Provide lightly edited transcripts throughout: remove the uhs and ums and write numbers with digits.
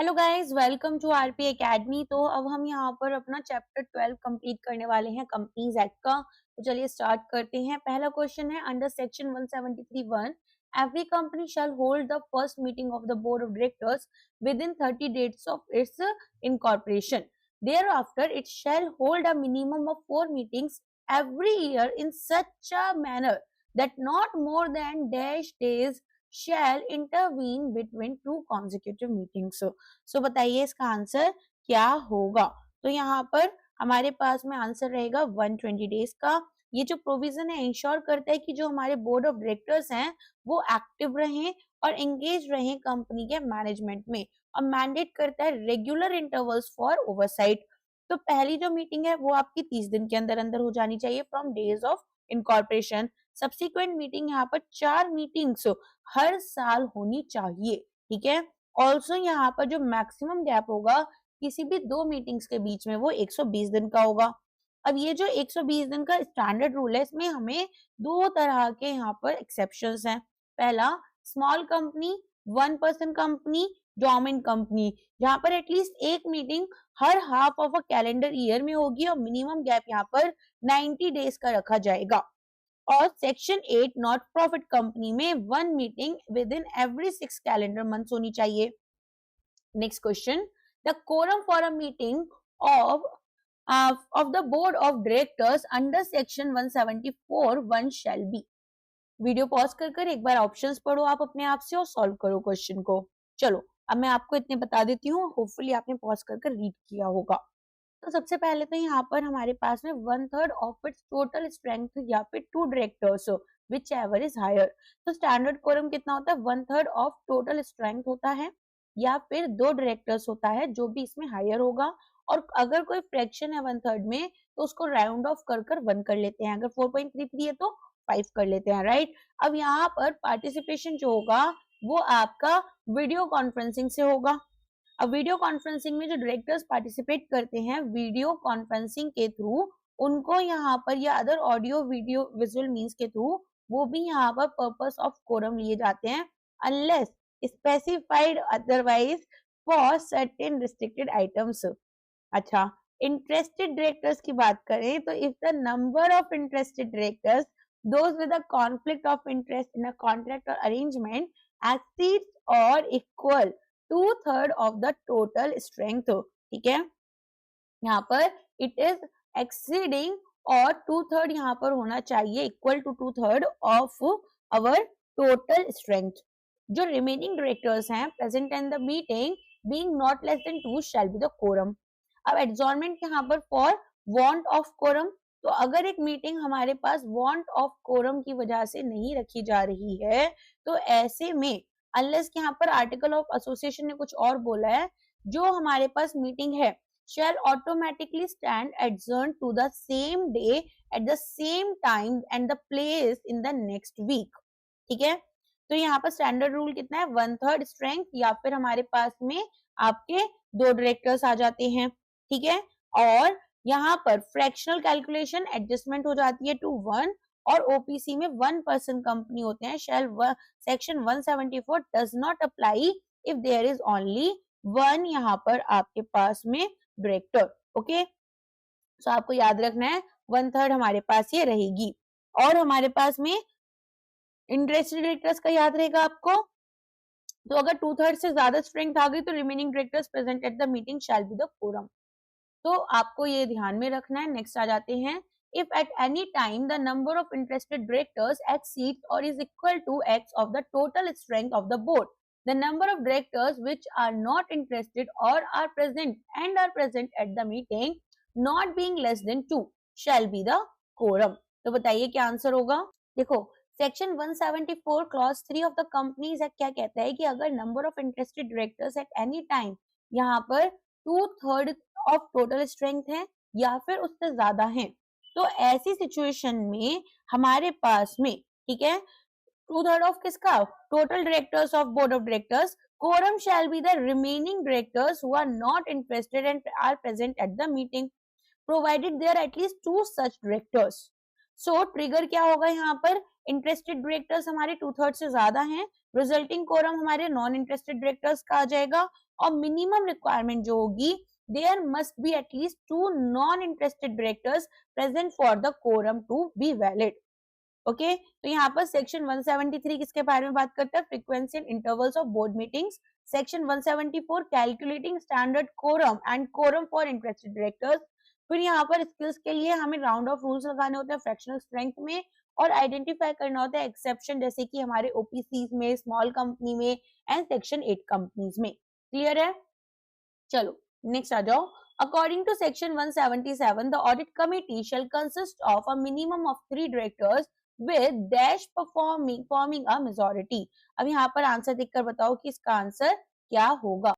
Hello guys, welcome to RP academy. तो अब हम यहाँ पर अपना चैप्टर 12 कंप्लीट करने वाले हैं कंपनीज एक्ट का। तो चलिए स्टार्ट करते हैं। पहला क्वेश्चन है under section 173(1) every company shall hold the first meeting of the board of directors with in 30 days of its incorporation. Thereafter it shall hold a minimum of 4 meetings every year in such a manner that not more than dash days shall intervene between two consecutive meetings. सो बताइए इसका answer क्या होगा। तो यहाँ पर हमारे पास में आंसर रहेगा 120 डेज का। ये जो प्रोविजन है इंश्योर करता है कि जो हमारे बोर्ड ऑफ डायरेक्टर्स हैं वो एक्टिव रहें और एंगेज रहें कंपनी के मैनेजमेंट में, और मैंडेट करता है रेगुलर इंटरवल्स फॉर ओवरसाइट। तो पहली जो मीटिंग है वो आपकी 30 दिन के अंदर अंदर हो जानी चाहिए from days of incorporation. Subsequent meeting यहाँ पर 4 मीटिंग्स हर साल होनी चाहिए, ठीक है। ऑल्सो यहाँ पर जो मैक्सिमम गैप होगा किसी भी 2 मीटिंग्स के बीच में वो 120 दिन का होगा। अब ये जो 120 दिन का स्टैंडर्ड रूल है इसमें हमें 2 तरह के यहाँ पर एक्सेप्शंस हैं। पहला, small company, 1 person company, domain company, जहाँ पर एटलीस्ट एक meeting her half of a calendar year में होगी और मिनिमम गैप यहाँ पर 90 डेज का रखा जाएगा। और सेक्शन 8 नॉट प्रॉफिट कंपनी में 1 meeting with in every 6 calendar months होनी चाहिए। Next question, the quorum for a meeting of the board of directors under section 174(1) shall be। Video pause कर एक बार ऑप्शंस पढ़ो आप अपने आप से और सॉल्व करो क्वेश्चन को। चलो अब मैं आपको इतने बता देती हूँ, होपफुली आपने पॉज कर रीड किया होगा। तो सबसे पहले तो यहाँ पर हमारे पास में 1/3 ऑफ इट्स टोटल स्ट्रेंथ या फिर 2 directors whichever is higher. तो स्टैंडर्ड कोरम कितना होता है, 1/3 ऑफ टोटल स्ट्रेंथ होता है या फिर 2 डायरेक्टर्स होता है जो भी इसमें हायर होगा। और अगर कोई फ्रैक्शन है 1/3 में तो उसको राउंड ऑफ कर 1 कर लेते हैं। अगर 4.33 है तो 5 कर लेते हैं, राइट। अब यहाँ पर पार्टिसिपेशन जो होगा वो आपका वीडियो कॉन्फ्रेंसिंग से होगा। अब वीडियो कॉन्फ्रेंसिंग में जो डायरेक्टर्स पार्टिसिपेट करते हैं वीडियो कॉन्फ्रेंसिंग के थ्रू, उनको यहाँ पर या other audio video visual means के थ्रू वो भी यहाँ पर पर्पस ऑफ कोरम लिए जाते हैं unless specified otherwise for certain restricted items. अच्छा, इंटरेस्टेड डायरेक्टर्स की बात करें तो if the number of interested directors those with a conflict of interest in a contract और अरेंजमेंट एक्सीड्स और equal 2/3 of the total strength, ठीक है। यहाँ पर इट इज एक्सीडिंग और 2/3 यहाँ पर होना चाहिए, equal to 2/3 of our total strength. जो रिमेनिंग डायरेक्टर्स हैं present in the meeting being not less than 2 shall be the quorum. अब एडजॉर्नमेंट यहाँ पर फॉर वांट ऑफ कोरम। तो अगर एक मीटिंग हमारे पास वांट ऑफ कोरम की वजह से नहीं रखी जा रही है तो ऐसे में अनलेस कि यहाँ पर आर्टिकल ऑफ एसोसिएशन ने कुछ और बोला है, जो हमारे पास मीटिंग है shall automatically stand adjourned to the same day at the same time and the place in the next week, ठीक है। तो यहाँ पर स्टैंडर्ड रूल कितना है, 1/3 स्ट्रेंथ या फिर हमारे पास में आपके 2 डायरेक्टर्स आ जाते हैं, ठीक है। और यहाँ पर फ्रैक्शनल कैलकुलेशन एडजस्टमेंट हो जाती है टू 1 और ओपीसी में 1 पर्सन कंपनी होते हैं। Shall section 174 does not apply if there is only 1 यहाँ पर आपके पास में डायरेक्टर, ओके। सो आपको याद रखना है 1/3 हमारे पास ये रहेगी। और हमारे पास में इंटरेस्टेड डायरेक्टर्स का याद रहेगा आपको। तो अगर 2/3 से ज्यादा स्ट्रेंथ आ गई तो remaining directors present at the meeting shall be the quorum. तो आपको ये ध्यान में रखना है। नेक्स्ट आ जाते हैं, if at any time the number of interested directors exceeds or is equal to x of the total strength of the board, the number of directors which are not interested or are present at the meeting not being less than 2 shall be the quorum। तो बताइए क्या answer होगा। देखो section 174 clause 3 of the companies act क्या कहता है कि अगर number of interested directors at any time यहाँ पर 2/3 ऑफ टोटल स्ट्रेंथ है या फिर उससे ज्यादा है, तो ऐसी सिचुएशन में हमारे पास में, ठीक है, 2/3 ऑफ किसका, total directors of board of directors, quorum shall be the remaining directors who are not interested and are present at the meeting provided there are at least 2 such directors। So trigger क्या होगा यहाँ पर, interested directors हमारे 2/3 से ज्यादा हैं resulting quorum हमारे non interested directors का आ जाएगा, और मिनिमम रिक्वायरमेंट जो होगी, there must be at least 2 non interested directors present for the quorum to be valid. Okay, तो यहाँ पर सेक्शन 173 किसके बारे में बात करता है, frequency and intervals of board meetings. Section 174 calculating standard quorum and quorum for interested directors. फिर यहाँ पर स्किल्स के लिए हमें राउंड ऑफ रूल्स लगाने होते हैं फ्रैक्शनल स्ट्रेंथ में, और आइडेंटिफाई करना होता है एक्सेप्शन, जैसे कि हमारे ओपीसी में, स्मॉल कंपनी में एंड सेक्शन 8 कंपनीज में। क्लियर है? चलो नेक्स्ट आ जाओ। According to section 177, the audit committee shall consist of a minimum of 3 directors with dash forming a majority। अब यहाँ पर आंसर देखकर बताओ कि इसका आंसर क्या होगा।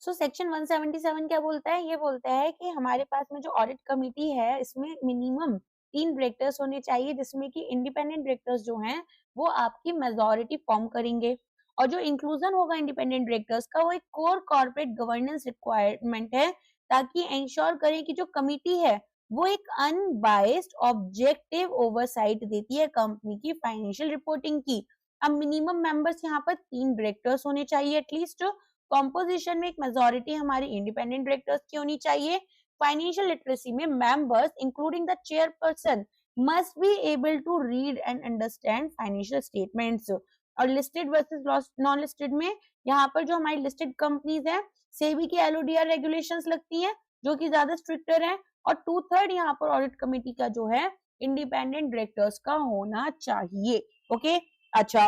सो सेक्शन 177 क्या बोलता है, ये बोलता है कि हमारे पास में जो ऑडिट कमेटी है इसमें मिनिमम 3 डायरेक्टर्स होने चाहिए, जिसमें कि इंडिपेंडेंट डायरेक्टर्स जो हैं वो आपकी मेजॉरिटी फॉर्म करेंगे, और जो इंक्लूजन होगा इंडिपेंडेंट डायरेक्टर्स का वो एक कोर कॉर्पोरेट गवर्नेंस रिक्वायरमेंट है, ताकि इंश्योर करें कि जो कमेटी है वो एक अनबायस्ड ऑब्जेक्टिव ओवरसाइट देती है कंपनी की फाइनेंशियल रिपोर्टिंग की। अब मिनिमम मेंबर्स यहाँ पर 3 डायरेक्टर्स होने चाहिए एटलीस्ट। कॉम्पोजिशन में एक मेजॉरिटी हमारी इंडिपेंडेंट डायरेक्टर्स की होनी चाहिए। फाइनेंशियल लिटरेसी में members including the chairperson must be able to read and understand financial statements. और लिस्टेड वर्सेस नॉन लिस्टेड में यहाँ पर जो हमारी लिस्टेड कंपनीज है, सेबी की एलओडीआर रेगुलेशंस लगती हैं जो कि ज्यादा स्ट्रिक्टर है, और 2/3 यहाँ पर ऑडिट कमेटी का जो है इंडिपेंडेंट डायरेक्टर्स का होना चाहिए। ओके, अच्छा,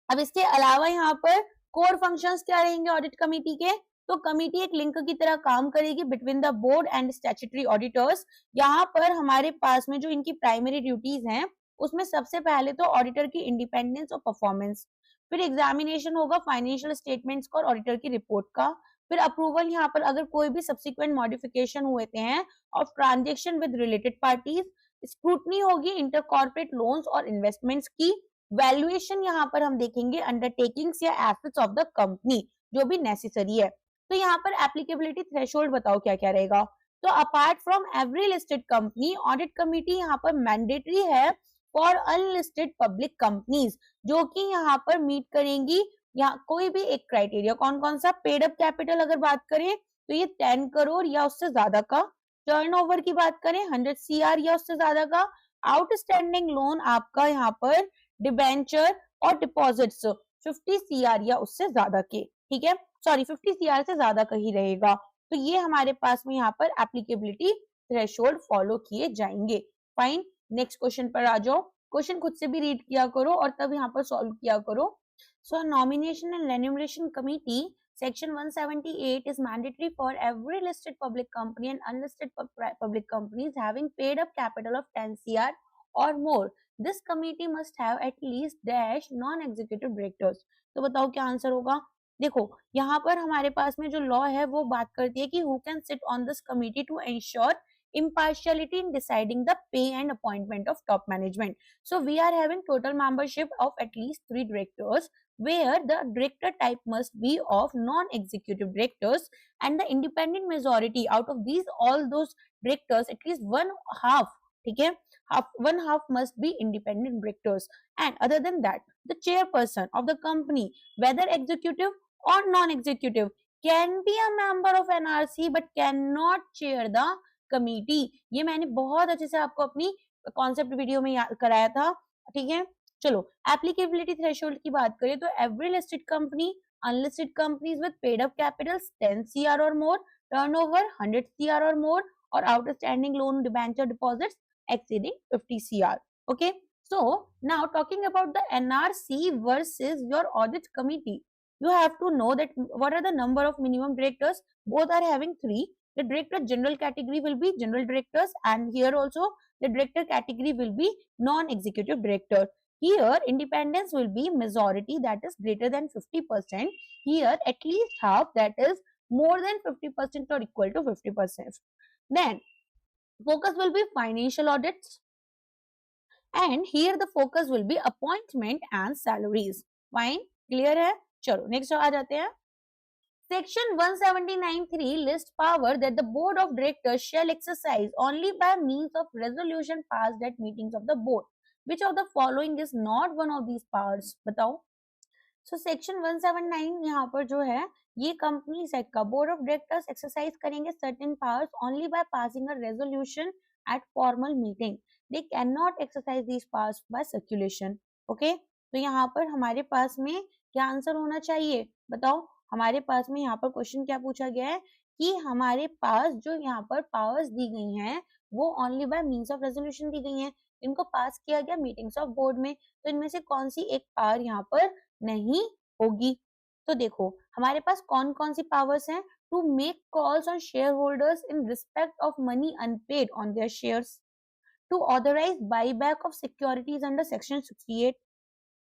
अब इसके अलावा यहाँ पर कोर फंक्शंस क्या रहेंगे ऑडिट कमेटी के, तो कमेटी एक लिंक की तरह काम करेगी between the board and statutory auditors. यहाँ पर हमारे पास में जो इनकी प्राइमरी ड्यूटीज हैं उसमें सबसे पहले तो ऑडिटर की इंडिपेंडेंस और परफॉर्मेंस, फिर एग्जामिनेशन होगा फाइनेंशियल स्टेटमेंट्स का और ऑडिटर की रिपोर्ट का, फिर अप्रूवल यहाँ पर अगर कोई भी सब्सिक्वेंट मॉडिफिकेशन हुए हैं of transaction with related parties, scrutiny होगी इंटर कॉर्पोरेट लोन्स और इन्वेस्टमेंट्स की, वैल्यूएशन यहाँ पर हम देखेंगे अंडरटेकिंग्स या एसेट्स ऑफ द कंपनी जो भी नेसेसरी है। तो यहाँ पर एप्लीकेबिलिटी थ्रेशोल्ड बताओ क्या क्या रहेगा। तो apart from every listed company, audit committee यहाँ पर मैंडेटरी है फॉर अनलिस्टेड पब्लिक कंपनीज, जो कि यहाँ पर मीट करेंगी यहाँ कोई भी एक क्राइटेरिया। कौन कौन सा, पेड अप कैपिटल अगर बात करें तो ये 10 करोड़ या उससे ज्यादा का, टर्नओवर की बात करें 100 CR या उससे ज्यादा का, आउटस्टैंडिंग लोन आपका यहाँ पर डिबेंचर और डिपॉजिट्स 50 CR या उससे ज्यादा के, ठीक है, सॉरी 50 CR से ज्यादा का ही रहेगा। तो ये हमारे पास में यहाँ पर एप्लीकेबिलिटी थ्रेशोल्ड फॉलो किए जाएंगे। फाइन, नेक्स्ट क्वेश्चन पर आ जाओ। क्वेश्चन खुद से भी रीड किया करो और तब यहाँ पर सॉल्व किया करो। So nomination and remuneration committee Section 178 is mandatory for every listed public company and unlisted public companies having paid up capital of 10 CR or more. This committee must have at least dash non-executive directors. तो बताओ क्या answer होगा। देखो यहाँ पर हमारे पास में जो लॉ है वो बात करती है कि who can sit on this committee to ensure impartiality in deciding the pay and appointment of top management. So we are having total membership of at least 3 directors, where the director type must be of non-executive directors, and the independent majority out of these all those directors, at least one half, ठीक है, one half must be independent directors, and other than that the chairperson of the company, whether executive or non-executive, can be a member of NRC but cannot chair the committee। ये मैंने बहुत अच्छे से आपको अपनी concept video में कराया था, ठीक है। चलो एप्लीकेबिलिटी थ्रेशोल्ड की बात करें तो every listed company, unlisted companies with paid up Capitals 10 CR और मोर, टर्नओवर 100 CR और मोर, और outstanding loan debenture deposits exceeding 50 CR. Okay, so now talking about the NRC versus your audit committee, you have to know that what are the number of minimum directors. Both are having 3. The director general category will be general directors, and here also the director category will be non-executive director. Here independence will be majority, that is greater than 50%. Here at least half, that is more than 50% or equal to 50%. Then focus will be financial audits, and here the focus will be appointment and salaries. Fine, clear है। चलो next आ जाते हैं। Section 179(3) lists power that the board of directors shall exercise only by means of resolution passed at meetings of the board. Which of the following is not one of these powers? बताओ। So section 179 यहाँ पर जो है ये company set का board of directors exercise करेंगे certain powers only by passing a resolution at formal meeting, they can not exercise these powers by circulation. Okay, तो यहाँ पर हमारे पास में क्या आंसर होना चाहिए बताओ। हमारे पास में यहाँ पर क्वेश्चन क्या पूछा गया है कि हमारे पास जो यहाँ पर पावर्स दी गई हैं वो only by means of resolution दी गई हैं, इनको पास किया गया मीटिंग्स ऑफ बोर्ड में, तो इनमें से कौन सी एक पावर यहाँ पर नहीं होगी। तो देखो हमारे पास कौन कौन सी पावर्स हैं, to make calls on share holders in respect of money unpaid on their shares, to authorise buyback of securities under section 68,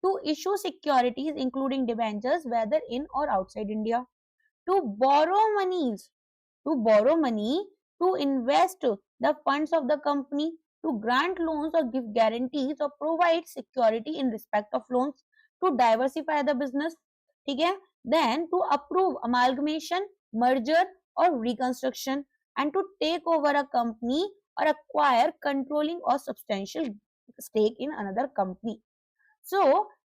to issue securities including debentures whether in or outside India, to borrow monies, to borrow money, to invest the funds of the company, to grant loans or give guarantees or provide security in respect of loans, to diversify the business, ठीक है, then to approve amalgamation, merger or reconstruction, and to take over a company or acquire controlling or substantial stake in another company. So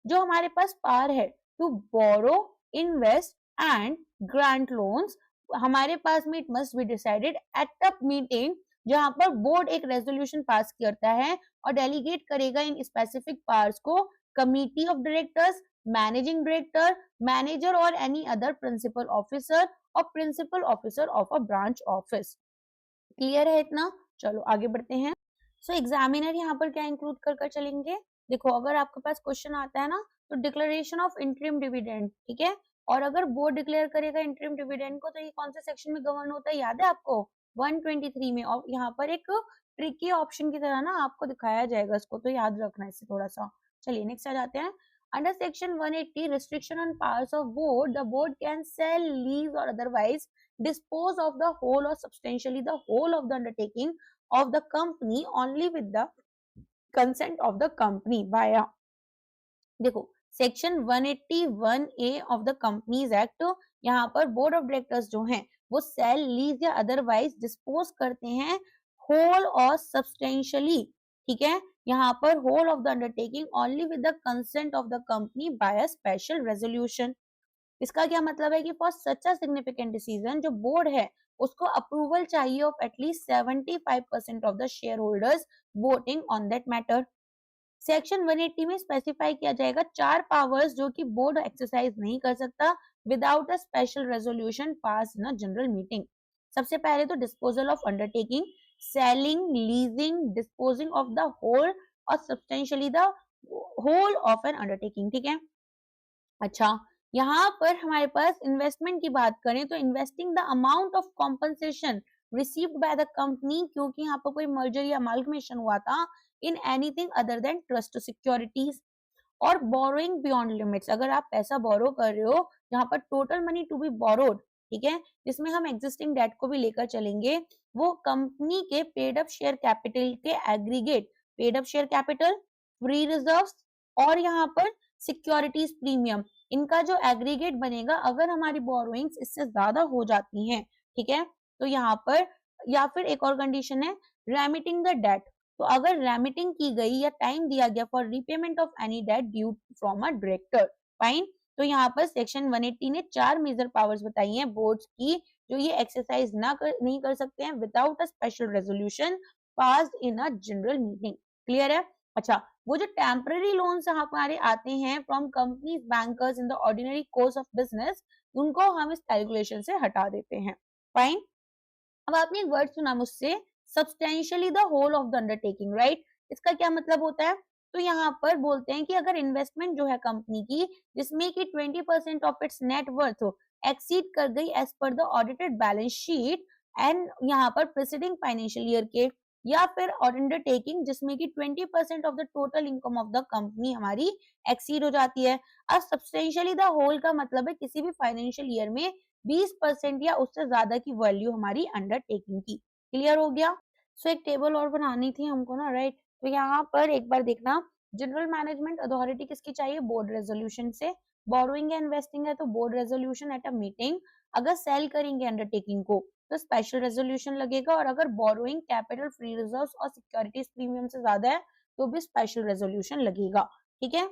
जो हमारे पास power है to borrow, invest and grant loans, हमारे पास में it must be decided at a meeting जहां पर board एक रेजोल्यूशन पास करता है और डेलीगेट करेगा इन स्पेसिफिक पावर्स को committee of directors, managing director, manager और एनी अदर प्रिंसिपल ऑफिसर और principal officer of a branch office. Clear है इतना? चलो आगे बढ़ते हैं। सो एग्जामिनर यहाँ पर क्या इंक्लूड कर चलेंगे, देखो अगर आपके पास क्वेश्चन आता है ना तो डिक्लेरेशन ऑफ इंटरिम डिविडेंड, ठीक है, और अगर बोर्ड डिक्लेयर करेगा इंटरिम डिविडेंड को तो ये कौन से सेक्शन में गवर्न होता है याद है आपको, 123 में। और यहाँ पर एक ट्रिकी ऑप्शन की तरह ना आपको दिखाया जाएगा इसको, तो याद रखना इससे थोड़ा सा। चलिए नेक्स्ट आ जाते हैं। Under section 180 restriction on powers of board, the board can sell, lease और otherwise dispose of the whole or substantially the whole of the undertaking of the company only with the consent of the company via, देखो section 181A of the companies act, यहाँ पर board of directors जो हैं वो sale, lease या otherwise dispose करते हैं whole और सब्सटेंशियली, ठीक है, यहाँ पर whole of the undertaking only with the consent of the company by a special resolution. इसका क्या मतलब है कि for such a significant decision जो बोर्ड है उसको अप्रूवल चाहिए of at least 75% of the share holders voting on that matter. Section 180 में स्पेसिफाई किया जाएगा चार पावर्स जो कि बोर्ड एक्सरसाइज नहीं कर सकता without a special resolution pass in a general meeting. सबसे पहले तो disposal of undertaking, selling, leasing, disposing of the whole और substantially the whole of an undertaking, ठीक है। अच्छा, यहाँ पर हमारे पास इन्वेस्टमेंट की बात करें तो investing the amount of compensation received by the company, क्योंकि यहाँ पर कोई मर्जर या अमाल्गमेशन हुआ था, in anything other than trust securities, और बोरोइंग बियॉन्ड लिमिट्स, अगर आप पैसा बोरो कर रहे हो यहाँ पर total money to be borrowed, ठीक है, जिसमें हम एग्जिस्टिंग डेट को भी लेकर चलेंगे, वो कंपनी के पेड अप शेयर कैपिटल के aggregate, paid up share capital, free reserves और यहाँ पर सिक्योरिटीज प्रीमियम, इनका जो एग्रीगेट बनेगा अगर हमारी बोरोइंग्स इससे ज्यादा हो जाती हैं, ठीक है, तो यहाँ पर या फिर एक और कंडीशन है रेमिटिंग द डेट, तो अगर रेमिटिंग की गई या टाइम दिया गया for repayment of any debt due from a director, fine. तो यहाँ पर सेक्शन 180 ने चार मेजर पावर्स बताई हैं बोर्ड्स की जो ये एक्सरसाइज नहीं कर सकते हैं without a special resolution passed in a general meeting. Clear है? अच्छा, वो जो टेम्पररी लोन्स हमारे आते हैं from companies bankers in the ordinary course of business, उनको हम इस कैलकुलेशन से हटा देते हैं, फाइन। अब आपने एक वर्ड सुना मुझसे, substantially the whole of the undertaking, right, इसका क्या मतलब होता है, तो यहाँ पर बोलते हैं कि अगर इन्वेस्टमेंट जो है कंपनी की जिसमें कि 20% of its net worth exceed कर गई as per the audited balance sheet and यहाँ पर प्रीसीडिंग फाइनेंशियल ईयर के, या फिर अंडरटेकिंग जिसमें कि 20% of the total income of the company हमारी एक्सीड हो जाती है। अब सब्सटेंशियली द होल का मतलब है किसी भी फाइनेंशियल ईयर में 20% या उससे ज्यादा की वैल्यू हमारी अंडरटेकिंग की। क्लियर हो गया? सो एक टेबल और बनानी थी हमको ना, राइट, तो यहाँ पर एक बार देखना, जनरल मैनेजमेंट अथॉरिटी किसकी चाहिए, बोर्ड रेजोल्यूशन से, बोरोइंग या इन्वेस्टिंग है तो board resolution eight a meeting, अगर सेल करेंगे अंडरटेकिंग को तो स्पेशल रेजोल्यूशन लगेगा, और अगर बोरोइंग, कैपिटल, फ्री रिजर्व्स और सिक्योरिटीज प्रीमियम से ज्यादा है तो भी स्पेशल रेजोल्यूशन लगेगा, ठीक है।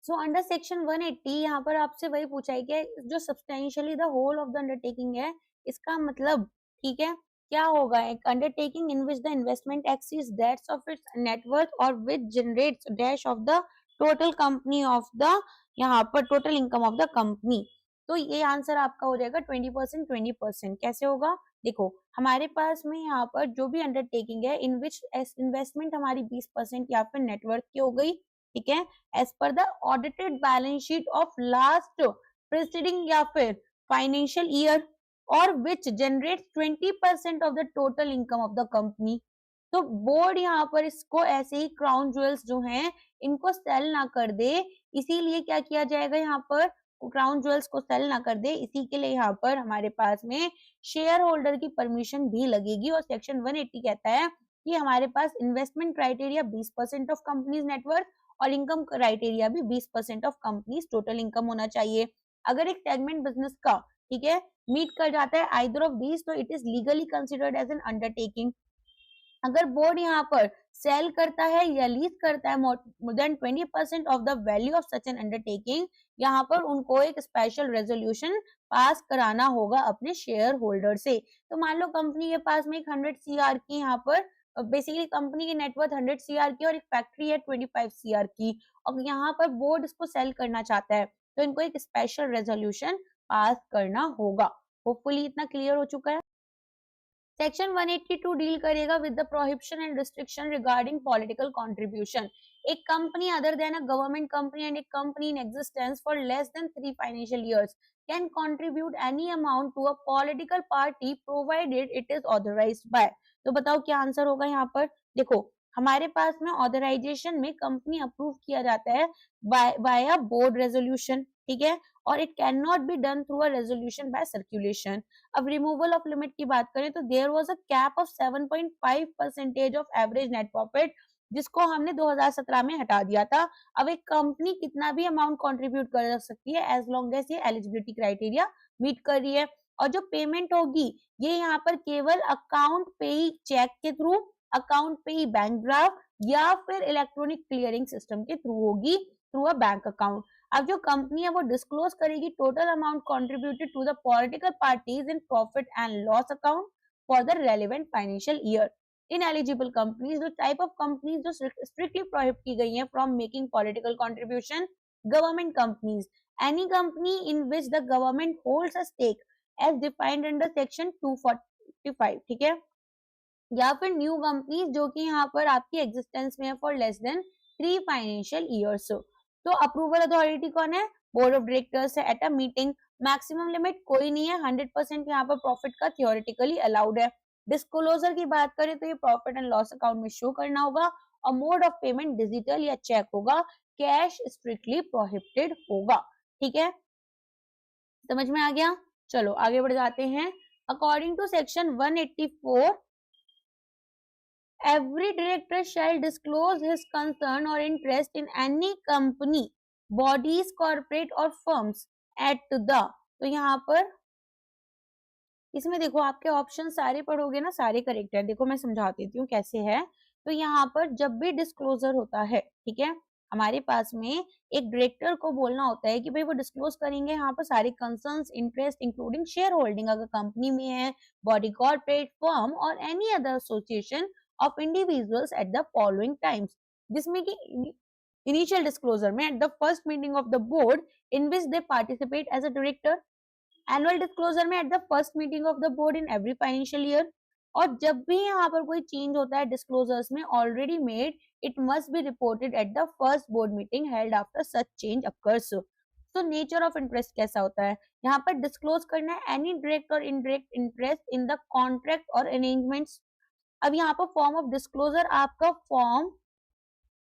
सो अंडर सेक्शन 180 यहाँ पर आपसे वही पूछा है कि जो substantially the whole of the undertaking है, इसका मतलब ठीक है क्या होगा, एक undertaking in which the investment exceeds that's of its net worth which generates dash of the total company of the, यहाँ पर total income of the company. तो ये आंसर आपका हो जाएगा 20%, 20%। कैसे होगा, देखो हमारे पास में यहाँ पर जो भी अंडरटेकिंग है इन विच इन्वेस्टमेंट हमारी 20% या फिर नेटवर्क की हो गई, ठीक है, as per the audited balance sheet of last preceding या फिर फाइनेंशियल ईयर और which generate 20% of the total income of the company. तो बोर्ड यहाँ पर इसको ऐसे ही क्राउन ज्वेल्स जो हैं इनको सेल ना कर दे, इसीलिए क्या किया जाएगा, यहाँ पर क्राउन ज्वेल्स को सेल ना कर दे, इसी के लिए यहाँ पर हमारे पास में शेयर होल्डर की परमिशन भी लगेगी। और सेक्शन 180 कहता है कि हमारे पास investment criteria 20% of companies network और इनकम क्राइटेरिया भी 20% ऑफ कंपनीज टोटल इनकम होना चाहिए। अगर एक सेगमेंट बिजनेस का ठीक है मीट कर जाता है आइदर ऑफ दीज, तो it is legally considered as an undertaking. अगर बोर्ड यहाँ पर सेल करता है या लीज करता है more than 20% of the value of such an undertaking, यहाँ पर उनको एक स्पेशल रेजोल्यूशन पास कराना होगा अपने शेयर होल्डर से। तो मान लो कंपनी के पास में एक 100 CR की यहाँ पर बेसिकली कंपनी की नेटवर्थ 100 CR की और एक फैक्ट्री है 25 CR की, और यहाँ पर बोर्ड इसको सेल करना चाहता है, तो इनको एक स्पेशल रेजोल्यूशन पास करना होगा। होपफुली इतना क्लियर हो चुका है। सेक्शन 182 डील करेगा with the prohibition and restriction regarding political contribution. एक company other than a government company and a company in existence for less than 3 financial years can contribute any amount to a political party provided it is authorised by. तो बताओ क्या answer होगा यहाँ पर, देखो हमारे पास में ऑथराइजेशन में कंपनी अप्रूव किया जाता है बाय अ बोर्ड रेजोल्यूशन, ठीक है, और it can not be done through a resolution by circulation. अब रिमूवल ऑफ लिमिट की बात करें तो there was a cap of 7.5% of average net profit, जिसको हमने 2017 में हटा दिया था। अब एक कंपनी कितना भी अमाउंट कंट्रीब्यूट कर सकती है एज लॉन्ग एज ये एलिजिबिलिटी क्राइटेरिया मीट कर रही है। और जो पेमेंट होगी ये यहाँ पर केवल अकाउंट पेई चेक के through, account payee bank draft या फिर इलेक्ट्रॉनिक क्लियरिंग सिस्टम के थ्रू होगी, थ्रू अ बैंक अकाउंट। अब जो कंपनी है वो डिस्क्लोज करेगी total amount contributed to the political parties in profit and loss account for the relevant financial year. Ineligible companies, जो टाइप ऑफ कंपनीज जो strictly prohibit की गई हैं from making political contribution, government companies, any company in which the government holds a stake as defined under section 245, ठीक है, या फिर new companies जो कि यहाँ पर आपकी एग्जिस्टेंस में है for less than 3 financial years. तो अप्रूवल अथॉरिटी कौन है, बोर्ड ऑफ डायरेक्टर्स है eight a meeting. Maximum limit कोई नहीं है, 100% यहाँ पर प्रॉफिट का थियोरेटिकली अलाउड है। डिस्क्लोजर की बात करें तो ये प्रॉफिट एंड लॉस अकाउंट में शो करना होगा, और मोड ऑफ पेमेंट डिजिटल या चेक होगा, कैश स्ट्रिक्टली प्रोहिबिटेड होगा, ठीक है, समझ में आ गया। चलो आगे बढ़ जाते हैं। According to section 184, every director shall disclose his concern or interest in any company, bodies, corporate or firms at the, तो यहाँ पर इसमें देखो आपके ऑप्शन सारे पढ़ोगे ना, सारे करेक्ट है। देखो मैं समझा देती हूँ कैसे है। तो यहाँ पर जब भी डिस्क्लोजर होता है, ठीक है, हमारे पास में एक डायरेक्टर को बोलना होता है कि भाई वो डिस्क्लोज करेंगे यहाँ पर सारे concerns, interest including share holding अगर कंपनी में है, बॉडी, कॉर्पोरेट, फर्म और any other association of individuals at the following times, जिसमें कि इनिशियल डिस्क्लोजर में at the first meeting of the board in which they participate as a director, annual disclosure में at the first meeting of the board in every financial year, और जब भी यहाँ पर कोई चेंज होता है डिस्क्लोजर्स में already made, it must be reported eight the first board meeting held after such change occurs. तो नेचर ऑफ इंटरेस्ट कैसा होता है, यहाँ पर डिस्क्लोज करना है एनी डायरेक्ट और indirect interest in the contract और अरेंजमेंट्स। अब यहाँ पर फॉर्म ऑफ डिस्क्लोजर आपका फॉर्म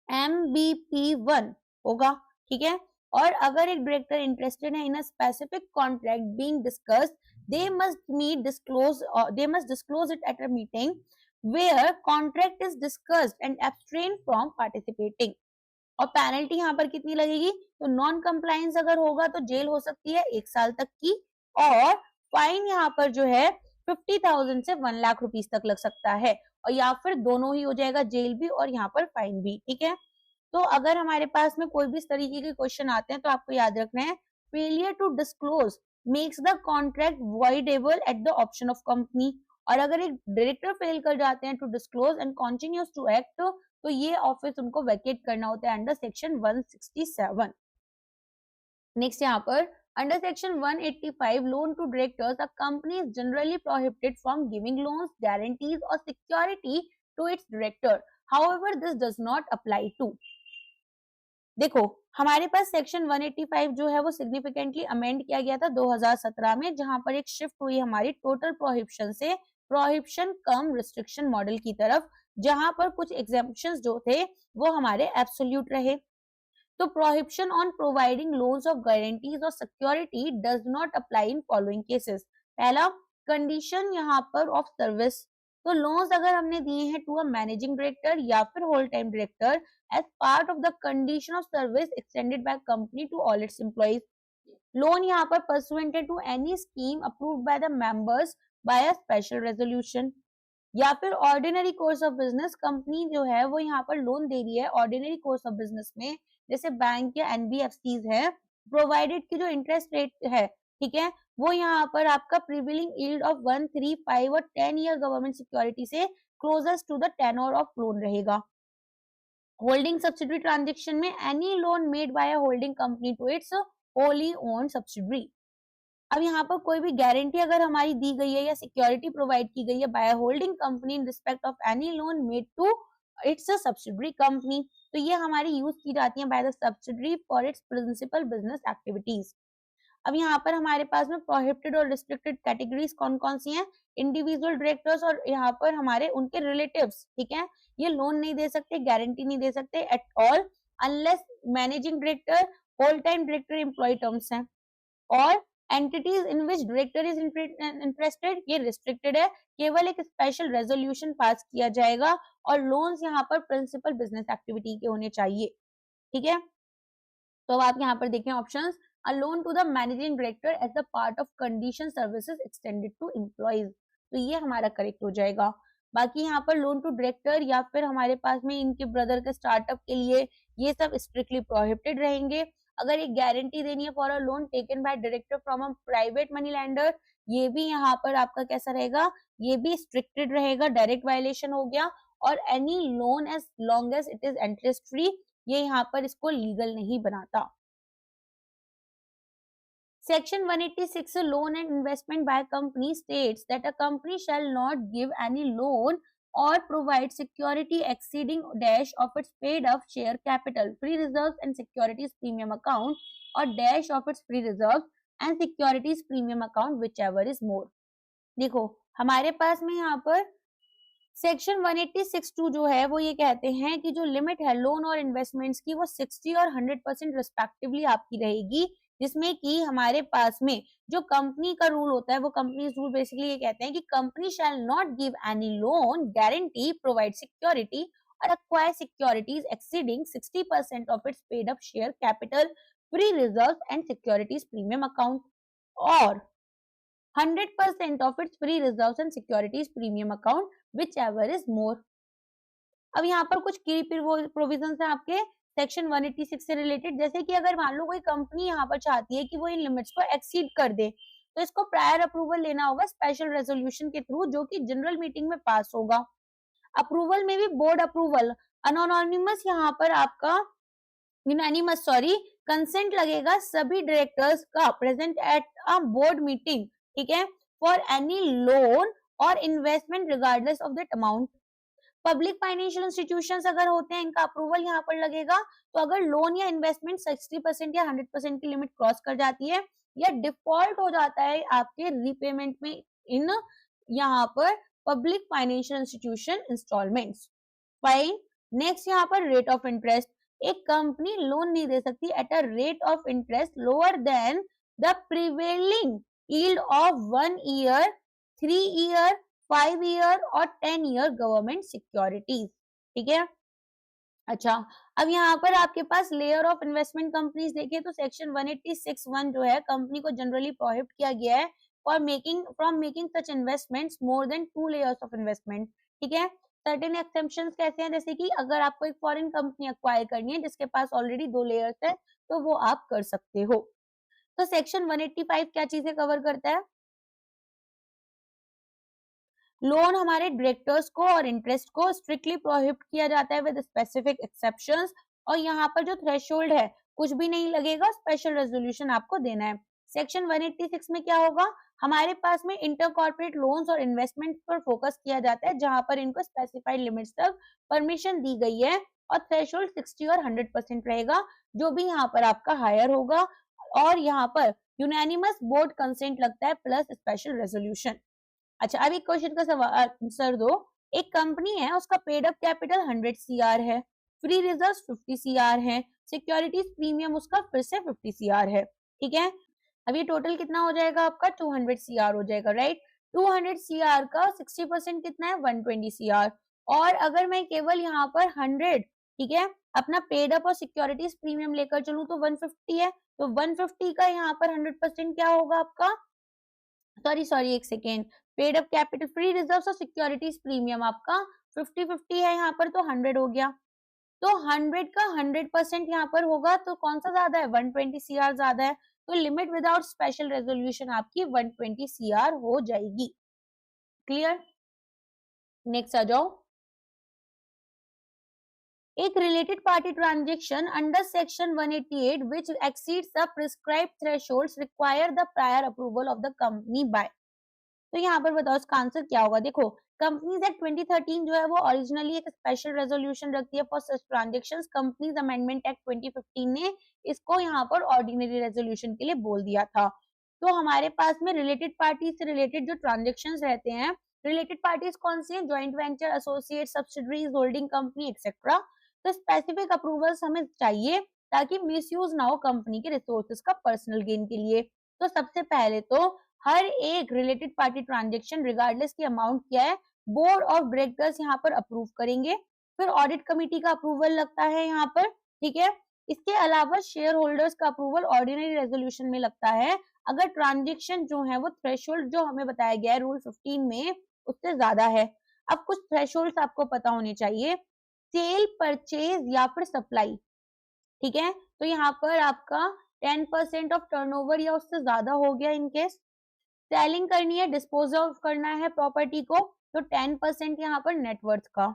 MBP1 होगा, ठीक है, और अगर एक डायरेक्टर इंटरेस्टेड है in a specific contract being discussed, they must disclose it at a meeting where contract is discussed and abstain from participating। और पेनल्टी यहाँ पर कितनी लगेगी, तो नॉन कंप्लायंस अगर होगा तो जेल हो सकती है 1 साल तक की, और फाइन यहाँ पर जो है 50,000 से 1 लाख रुपीस तक लग सकता है, और या फिर दोनों ही हो जाएगा, जेल भी और यहाँ पर फाइन भी, ठीक है। तो अगर हमारे पास में कोई भी इस तरीके के क्वेश्चन आते हैं तो आपको याद रखना है, failure to disclose makes the contract voidable at the option of company. और अगर एक डायरेक्टर फेल कर जाते हैं to disclose and continues to act, तो ये ऑफिस उनको वैकेट करना होता है अंडर सेक्शन 167। नेक्स्ट यहाँ पर under section 185 loan to directors, a company is generally prohibited from giving loans, guarantees और security to its director, however this does not apply to. देखो हमारे पास सेक्शन 185 जो है वो सिग्निफिकेंटली अमेंड किया गया था 2017 में, जहां पर एक शिफ्ट हुई हमारी टोटल प्रोहिबिशन से प्रोहिबिशन कम रिस्ट्रिक्शन मॉडल की तरफ, जहां पर कुछ एग्जेम्पशंस जो थे वो हमारे एब्सोल्यूट रहे। तो prohibition on providing loans of guarantees और security does not apply in following cases. पहला, कंडीशन यहाँ पर ऑफ सर्विस, तो लोन्स अगर हमने दिए हैं टू अ मैनेजिंग डायरेक्टर या फिर whole time director as part of the condition of service extended by company to all its employees, loan यहाँ पर pursuant to any scheme approved by the members by a special resolution, या फिर ordinary course of business, company जो है वो यहाँ पर loan दे रही है ऑर्डिनरी कोर्स ऑफ बिजनेस में, जैसे बैंक या एनबीएफसीज है, प्रोवाइडेड की जो इंटरेस्ट रेट है, ठीक है, वो यहाँ पर आपका प्रिवेलिंग यील्ड ऑफ 1, 3, 5 और 10 ईयर गवर्नमेंट सिक्योरिटी से closest to the tenure of loan रहेगा। होल्डिंग सब्सिडरी ट्रांजेक्शन में any loan made by a holding company to its wholly owned subsidiary. अब यहाँ पर कोई भी गारंटी अगर हमारी दी गई है या सिक्योरिटी प्रोवाइड की गई है by holding company in respect of any loan made to its a subsidiary company, तो ये हमारी यूज की जाती है by the subsidiary for its principal business activities. अब यहाँ पर हमारे पास में प्रोहिबिटेड और रिस्ट्रिक्टेड कैटेगरीज कौन कौन सी हैं, इंडिविजुअल डायरेक्टर्स और यहाँ पर हमारे उनके रिलेटिव्स, ठीक है, ये लोन नहीं दे सकते, गारंटी नहीं दे सकते at all unless managing director, whole time director employ terms हैं, और entities in which director is interested ये रिस्ट्रिक्टेड है, केवल एक स्पेशल रेजोल्यूशन पास किया जाएगा, और लोन्स यहाँ पर प्रिंसिपल बिजनेस एक्टिविटी के होने चाहिए, ठीक है। तो अब आप यहाँ पर देखें options, a loan to the managing director as the part of condition services extended to employees, तो ये हमारा करेक्ट हो जाएगा। बाकी यहाँ पर लोन टू डायरेक्टर या फिर हमारे पास में इनके ब्रदर के स्टार्टअप के लिए ये सब स्ट्रिक्टली प्रोहिबिटेड रहेंगे। अगर एक गारंटी देनी है for a loan taken by director from a private money lender, ये भी यहाँ पर आपका कैसा रहेगा, ये भी स्ट्रिक्टेड रहेगा, डायरेक्ट वायलेशन हो गया। और any loan as long as it is interest free, ये यहाँ पर इसको लीगल नहीं बनाता। Section 186 loan and investment by a company states that a company shall not give any loan or provide security exceeding dash of its paid up share capital, free reserves and securities premium account, or dash of its free reserves and securities premium account whichever is more। देखो हमारे पास में यहाँ पर section 186(2) जो है वो ये कहते हैं कि जो लिमिट है लोन और इन्वेस्टमेंट्स की वो 60 और 100% रिस्पेक्टिवली आपकी रहेगी, जिसमें कि हमारे पास में जो कंपनी का रूल होता है वो कंपनी रूल बेसिकली ये कहते हैं कि company shall not give any loan, guarantee, provide security और acquire securities exceeding 60% of its paid up share capital, free reserves and securities premium account, और 100% of its free reserves and securities premium account whichever is more। अब यहाँ पर कुछ की provisions हैं आपके section 186 से रिलेटेड, जैसे कि अगर मान लो कोई कंपनी यहाँ पर चाहती है कि वो इन लिमिट्स को एक्सीड कर दे, तो इसको प्रायर अप्रूवल लेना होगा स्पेशल रेजोल्यूशन के थ्रू, जो कि जनरल मीटिंग में पास होगा। अप्रूवल में भी बोर्ड अप्रूवल, अनोनिमस यहाँ पर आपका यूनानिमस सॉरी कंसेंट लगेगा सभी डायरेक्टर्स का present at a board meeting, ठीक है, फॉर एनी लोन और investment regardless of that amount. Public financial institutions अगर होते हैं इनका अप्रूवल यहाँ पर लगेगा, तो अगर लोन या इन्वेस्टमेंट 60% या 100% की लिमिट क्रॉस कर जाती है या डिफॉल्ट हो जाता है आपके रीपेमेंट में इन यहाँ पर public financial institution instalments. Fine. Next यहाँ पर रेट ऑफ इंटरेस्ट, एक कंपनी लोन नहीं दे सकती at a rate of interest lower than the prevailing yield of 1 year, 3 year, 5 year और 10 ईयर गवर्नमेंट सिक्योरिटीज, ठीक है। अच्छा, अब यहाँ पर आपके पास लेयर ऑफ इन्वेस्टमेंट कंपनीज देखिए तो सेक्शन 186(1) जो है कंपनी को जनरली प्रोहिबिट किया गया है for making from making such investments more than 2 layers of investment, ठीक है। सर्टेन एक्सेप्शंस कैसे हैं, जैसे कि अगर आपको एक फॉरेन कंपनी एक्वायर करनी है जिसके पास ऑलरेडी 2 लेयर्स है तो वो आप कर सकते हो। तो सेक्शन 185 क्या चीजें कवर करता है? लोन हमारे डायरेक्टर्स को और इंटरेस्ट को स्ट्रिक्टली प्रोहिबिट किया जाता है विद स्पेसिफिक एक्सेप्शंस, और यहाँ पर जो थ्रेशोल्ड है कुछ भी नहीं लगेगा, स्पेशल रेजोल्यूशन आपको देना है। सेक्शन 186 में क्या होगा, हमारे पास में इंटर कॉर्पोरेट लोन्स और इन्वेस्टमेंट पर फोकस किया जाता है जहां पर इनको स्पेसिफाइड लिमिट्स तक परमिशन दी गई है, और थ्रेशोल्ड 60 और 100% रहेगा, जो भी यहाँ पर आपका हायर होगा, और यहाँ पर यूनानिमस बोर्ड कंसेंट लगता है प्लस स्पेशल रेजोल्यूशन। अच्छा, अब एक क्वेश्चन का सवाल आंसर दो। एक कंपनी है, उसका पेड अप कैपिटल 100 सीआर है, फ्री रिजर्व्स 50 सीआर है, सिक्योरिटीज प्रीमियम उसका फिर से 50 सीआर है, ठीक है। अब ये टोटल कितना हो जाएगा आपका 200 सीआर हो जाएगा, राइट। 200 सीआर का 60% कितना है 120 सीआर, और अगर मैं केवल यहाँ पर 100, ठीक है, अपना पेड अप और सिक्योरिटीज प्रीमियम लेकर चलूं तो 150 है, तो 150 का यहाँ पर 100% क्या होगा आपका, सॉरी एक second, paid up capital free reserve और सिक्योरिटीज प्रीमियम आपका 50-50 है यहाँ पर, तो 100 हो गया। तो 100 का 100% यहाँ पर होगा तो कौन सा ज्यादा है, 120 सीआर ज्यादा है, तो लिमिट विदाउट स्पेशल रेजोल्यूशन आपकी 120 सीआर हो जाएगी। क्लियर, नेक्स्ट आ जाओ। एक related party transaction under section 188 which exceeds the prescribed thresholds require the prior approval of the company by। तो यहाँ पर बताओ इसका आंसर क्या होगा। देखो, कंपनीज एक्ट 2013 जो है वो ओरिजिनली एक स्पेशल रेजोल्यूशन रखती है for such transactions. Companies amendment act 2015 ने इसको यहाँ पर ऑर्डिनरी रेजोल्यूशन के लिए बोल दिया था। तो हमारे पास में रिलेटेड पार्टी से रिलेटेड जो ट्रांजेक्शंस रहते हैं, रिलेटेड पार्टीज कौन सी हैं, joint venture, associate, subsidiaries, holding company etcetera. तो स्पेसिफिक अप्रूवल्स हमें चाहिए ताकि मिसयूज ना हो कंपनी के रिसोर्सेज का पर्सनल गेन के लिए। तो सबसे पहले तो हर एक रिलेटेड पार्टी ट्रांजेक्शन रिगार्डलेस की अमाउंट क्या है, बोर्ड ऑफ डायरेक्टर्स यहाँ पर अप्रूव करेंगे, फिर ऑडिट कमेटी का अप्रूवल लगता है यहाँ पर, ठीक है। इसके अलावा शेयर होल्डर्स का अप्रूवल ऑर्डिनरी रेजोल्यूशन में लगता है अगर ट्रांजेक्शन जो है वो थ्रेशोल्ड जो हमें बताया गया है रूल 15 में उससे ज्यादा है। अब कुछ थ्रेशोल्ड्स आपको पता होने चाहिए, सेल, परचेज या फिर सप्लाई, ठीक है। तो यहाँ पर आपका 10% ऑफ टर्नओवर या उससे ज्यादा हो गया इन केस, सेलिंग करनी है, डिस्पोज ऑफ करना है प्रॉपर्टी को, तो 10% यहाँ पर नेटवर्थ का।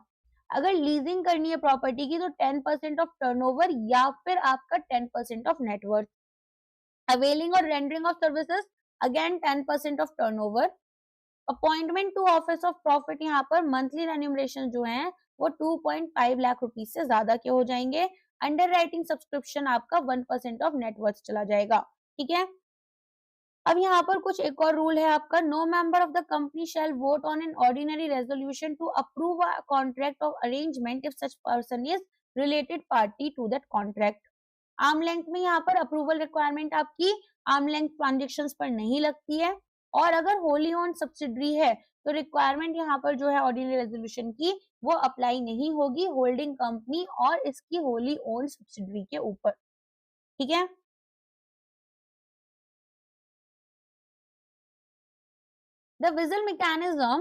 अगर लीजिंग करनी है प्रॉपर्टी की तो 10% ऑफ टर्नओवर या फिर आपका 10% ऑफ नेटवर्थ। अवेलिंग और rendering of services again 10% of turnover. Appointment to office of profit यहाँ पर मंथली रेन्यूमरेशन जो है वो 2.5 लाख रुपीज से ज्यादा के हो जाएंगे। अंडर राइटिंग सब्सक्रिप्शन आपका 1% ऑफ नेटवर्थ चला जाएगा, ठीक है। अब यहाँ पर कुछ एक और रूल है आपका, no member of the company shall vote on an ordinary resolution to approve a contract of arrangement if such person is related party to that contract. Arm length में यहाँ पर अप्रूवल रिक्वायरमेंट आपकी arm length transactions पर नहीं लगती है, और अगर होली ओन सब्सिडरी है तो रिक्वायरमेंट यहाँ पर जो है ऑर्डिनरी रेजोल्यूशन की वो अप्लाई नहीं होगी होल्डिंग कंपनी और इसकी होली ओन सब्सिडरी के ऊपर, ठीक है। The whistle mechanism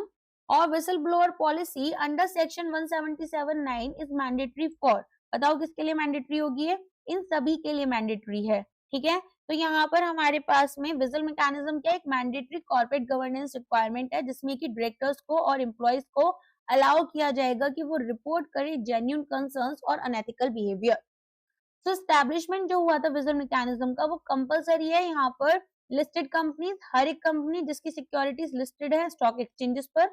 or whistleblower policy under section 177(9) is mandatory for, बताओ किसके लिए मैंडेटरी होगी है, इन सभी के लिए मैंडेटरी है, ठीक है। तो यहाँ पर हमारे पास में विजल मैकेनिज्म क्या, एक मैंडेटरी कॉर्पोरेट गवर्नेंस रिक्वायरमेंट है जिसमें कि डायरेक्टर्स को और एम्प्लॉयज को अलाउ किया जाएगा कि वो रिपोर्ट करें जेन्युइन कंसर्न्स और अनएथिकल बिहेवियर। तो स्टैब्लिशमेंट जो हुआ था विजल मैकेनिज्म का वो कंपलसरी है यहाँ पर लिस्टेड कंपनीज, हर एक कंपनी जिसकी सिक्योरिटीज लिस्टेड है स्टॉक एक्सचेंजेस पर,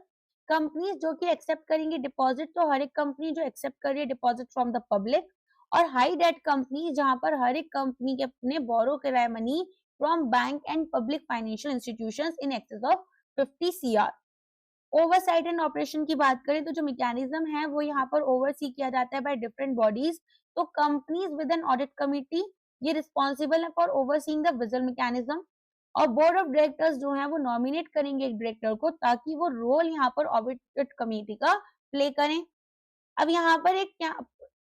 कंपनीज जो कि एक्सेप्ट करेंगी डिपॉजिट, तो हर एक कंपनी जो एक्सेप्ट कर रही है डिपॉजिट फ्रॉम द पब्लिक, और हाई डेट कंपनी जहां पर हर एक कंपनी के अपने बोरो कराए money from bank and public financial institutions in excess of 50 CR. Oversight and operation की बात करें तो जो मैकेनिज्म है वो यहाँ पर ओवरसी किया जाता है बाय डिफरेंट बॉडीज। तो companies with an audit committee ये रिस्पॉन्सिबल है for overseeing the vigil mechanism, और बोर्ड ऑफ डायरेक्टर्स जो है वो नॉमिनेट करेंगे एक डायरेक्टर को ताकि वो रोल यहाँ पर ऑडिट कमेटी का प्ले करें। अब यहाँ पर एक क्या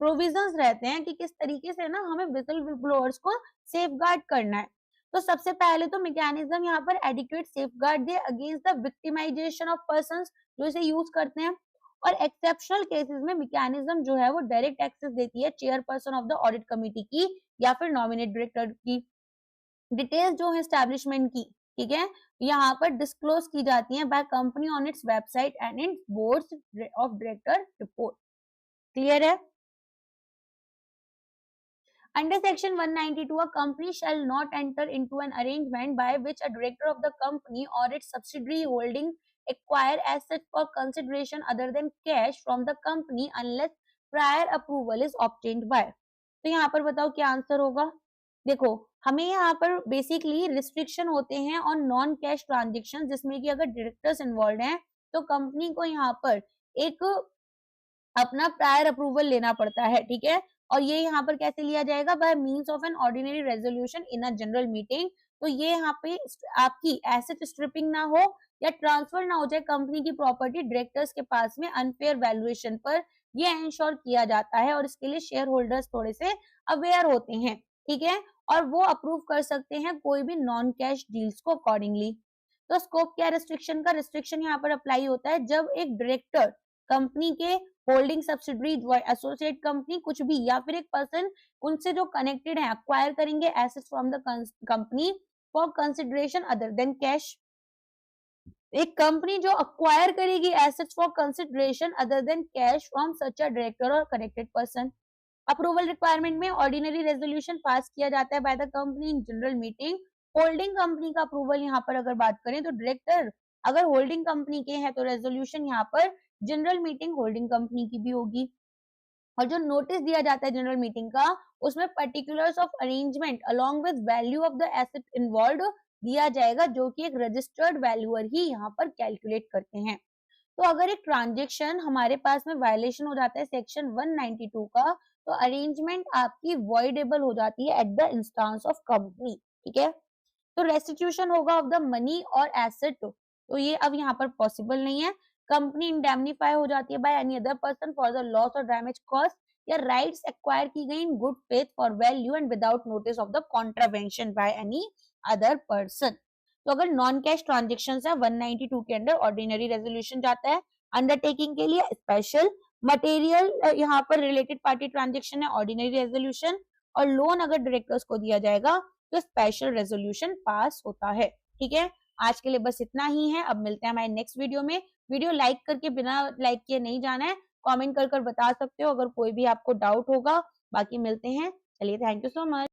प्रोविजंस रहते हैं कि किस तरीके से ना हमें विजल ब्लोअर्स को सेफगार्ड करना है। तो सबसे पहले तो मैकेनिज्म यहाँ पर adequate safeguard they against the victimisation of persons जो इसे यूज करते हैं, और एक्सेप्शनल केसेस में मैकेनिज्म जो है वो डायरेक्ट एक्सेस देती है chairperson of the audit committee की या फिर नॉमिनेट डायरेक्टर की। डिटेल्स जो है एस्टैब्लिशमेंट की, ठीक है, यहाँ पर डिस्क्लोज की जाती है by company on its website and in boards of director report. Clear है? Under Section 192, a company shall not enter into an arrangement by which a director of the company or its subsidiary holding acquire assets for consideration other than cash from the company unless prior approval is obtained by। तो यहाँ पर बताओ क्या answer होगा? देखो, हमें यहाँ पर बेसिकली रिस्ट्रिक्शन होते हैं ऑन नॉन कैश ट्रांजेक्शन, जिसमें कि अगर डायरेक्टर्स इन्वॉल्व हैं तो कंपनी को यहाँ पर एक अपना प्रायर अप्रूवल लेना पड़ता है, ठीक है, और ये यहाँ पर कैसे लिया जाएगा? By means of N ordinary resolution in a general meeting. तो ये यहाँ पे आपकी एसेट स्ट्रिपिंग ना हो या ट्रांसफर ना हो जाए कंपनी की प्रॉपर्टी डायरेक्टर्स के पास में अनफेयर वैल्यूएशन पर, ये इंश्योर किया जाता है और इसके लिए शेयर होल्डर्स थोड़े से अवेयर होते हैं, ठीक है, और वो अप्रूव कर सकते हैं कोई भी नॉन कैश डील्स को अकॉर्डिंगली। तो स्कोप क्या रिस्ट्रिक्शन का? रिस्ट्रिक्शन यहाँ पर अप्लाई होता है जब एक डायरेक्टर कंपनी के होल्डिंग सब्सिडरी एसोसिएट कंपनी कुछ भी या फिर एक पर्सन उनसे जो कनेक्टेड है अक्वायर करेंगे assets from the company for consideration other than cash. एक कंपनी जो अक्वायर करेगी assets for consideration other than cash from such a director और कनेक्टेड पर्सन। अप्रूवल रिक्वायरमेंट में ऑर्डिनरी रेजोल्यूशन पास किया जाता है by the company in general meeting. Holding company का approval यहाँ पर अगर बात करें तो डायरेक्टर अगर होल्डिंग कंपनी के हैं तो रेजोल्यूशन यहाँ पर जनरल मीटिंग होल्डिंग कंपनी की भी होगी। और जो नोटिस दिया जाता है जनरल मीटिंग का, उसमें particulars of arrangement along with value of the asset involved दिया जाएगा, जो कि एक रजिस्टर्ड वैल्यूअर ही यहाँ पर कैलकुलेट करते हैं। तो अगर एक ट्रांजेक्शन हमारे पास में वायलेशन हो जाता है सेक्शन 192 का, तो अरेंजमेंट आपकी वॉइडेबल हो जाती है at the instance of company, ठीक है। तो रेस्टिट्यूशन होगा ऑफ द मनी और एसेट, तो ये अब यहाँ पर पॉसिबल नहीं है। कंपनी इंडेमनीफाई हो जाती है by any other person for the loss और डैमेज कॉस्ट या राइट्स एक्वायर की गई in good faith for value and without notice of the contravention by any other person. तो अगर नॉन कैश ट्रांजेक्शन है 192 के अंडर ऑर्डिनरी रेजोल्यूशन जाता है। अंडरटेकिंग के लिए स्पेशल, मटेरियल यहाँ पर रिलेटेड पार्टी ट्रांजेक्शन है ऑर्डिनरी रेजोल्यूशन, और लोन अगर डायरेक्टर्स को दिया जाएगा तो स्पेशल रेजोल्यूशन पास होता है, ठीक है। आज के लिए बस इतना ही है, अब मिलते हैं हमारे नेक्स्ट वीडियो में। वीडियो लाइक करके बिना लाइक किए नहीं जाना है, कमेंट कर बता सकते हो अगर कोई भी आपको डाउट होगा। बाकी मिलते हैं, चलिए, थैंक यू सो मच।